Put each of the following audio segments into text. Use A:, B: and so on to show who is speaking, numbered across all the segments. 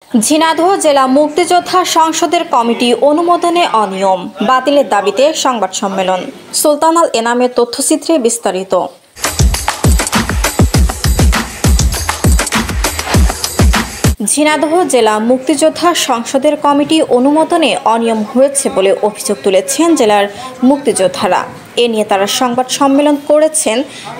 A: ঝিনাইদহ জেলা মুক্তিযোদ্ধা সংসদের কমিটি অনুমোদনে অনিয়ম বাতিলের দাবিতে সংবাদ সম্মেলন। সুলতান আল এনামের তথ্যচিত্রে বিস্তারিত। ঝিনাইদহ জেলা মুক্তিযোদ্ধা সংসদের কমিটি অনুমোদনে অনিয়ম হয়েছে বলে অভিযোগ তুলেছেন জেলার মুক্তিযোদ্ধারা। এ নিয়ে তারা সংবাদ সম্মেলন করেছেন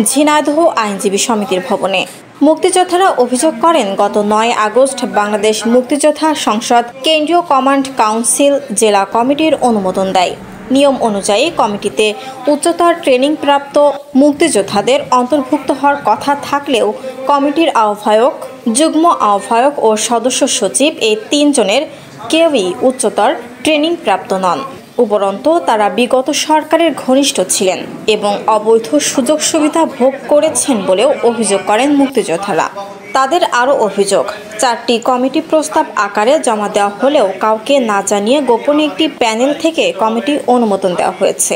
A: ঝিনাইদহ আইনজীবী সমিতির ভবনে। মুক্তিযোদ্ধারা অভিযোগ করেন, গত 9 আগস্ট বাংলাদেশ মুক্তিযোদ্ধা সংসদ কেন্দ্রীয় কমান্ড কাউন্সিল জেলা কমিটির অনুমোদন দেয়। নিয়ম অনুযায়ী কমিটিতে উচ্চতর ট্রেনিং প্রাপ্ত মুক্তিযোদ্ধাদের অন্তর্ভুক্ত হওয়ার কথা থাকলেও কমিটির আহ্বায়ক, যুগ্ম আহ্বায়ক ও সদস্য সচিব এই 3 জনের কেউই উচ্চতর ট্রেনিং প্রাপ্ত নন। উপরন্তু তারা বিগত সরকারের ঘনিষ্ঠ ছিলেন এবং অবৈধ সুযোগ সুবিধা ভোগ করেছেন বলেও অভিযোগ করেন মুক্তিযোদ্ধারা। তাদের আরও অভিযোগ, 4টি কমিটি প্রস্তাব আকারে জমা দেওয়া হলেও কাউকে না জানিয়ে গোপনে একটি প্যানেল থেকে কমিটি অনুমোদন দেওয়া হয়েছে।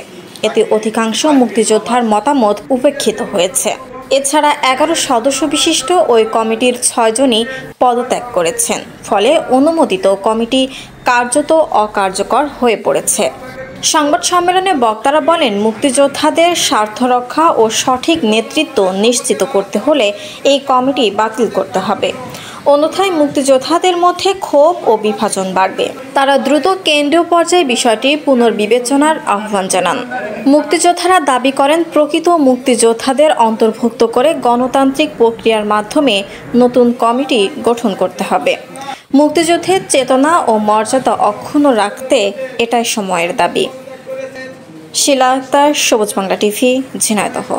A: এতে অধিকাংশ মুক্তিযোদ্ধার মতামত উপেক্ষিত হয়েছে। এছাড়া 11 সদস্য বিশিষ্ট ওই কমিটির 6 জনই পদত্যাগ করেছেন। ফলে অনুমোদিত কমিটি কার্যত অকার্যকর হয়ে পড়েছে। সংবাদ সম্মেলনে বক্তারা বলেন, মুক্তিযোদ্ধাদের স্বার্থ রক্ষা ও সঠিক নেতৃত্ব নিশ্চিত করতে হলে এই কমিটি বাতিল করতে হবে। অন্যথায় মুক্তিযোদ্ধাদের মধ্যে ক্ষোভ ও বিভাজন বাড়বে। তারা দ্রুত কেন্দ্রীয় পর্যায়ে বিষয়টি পুনর্বিবেচনার আহ্বান জানান। মুক্তিযোদ্ধারা দাবি করেন, প্রকৃত মুক্তিযোদ্ধাদের অন্তর্ভুক্ত করে গণতান্ত্রিক প্রক্রিয়ার মাধ্যমে নতুন কমিটি গঠন করতে হবে। মুক্তিযুদ্ধের চেতনা ও মর্যাদা অক্ষুণ্ণ রাখতে এটাই সময়ের দাবি। শিলা আক্তার, সবুজ বাংলা টিভি, ঝিনাইদহ।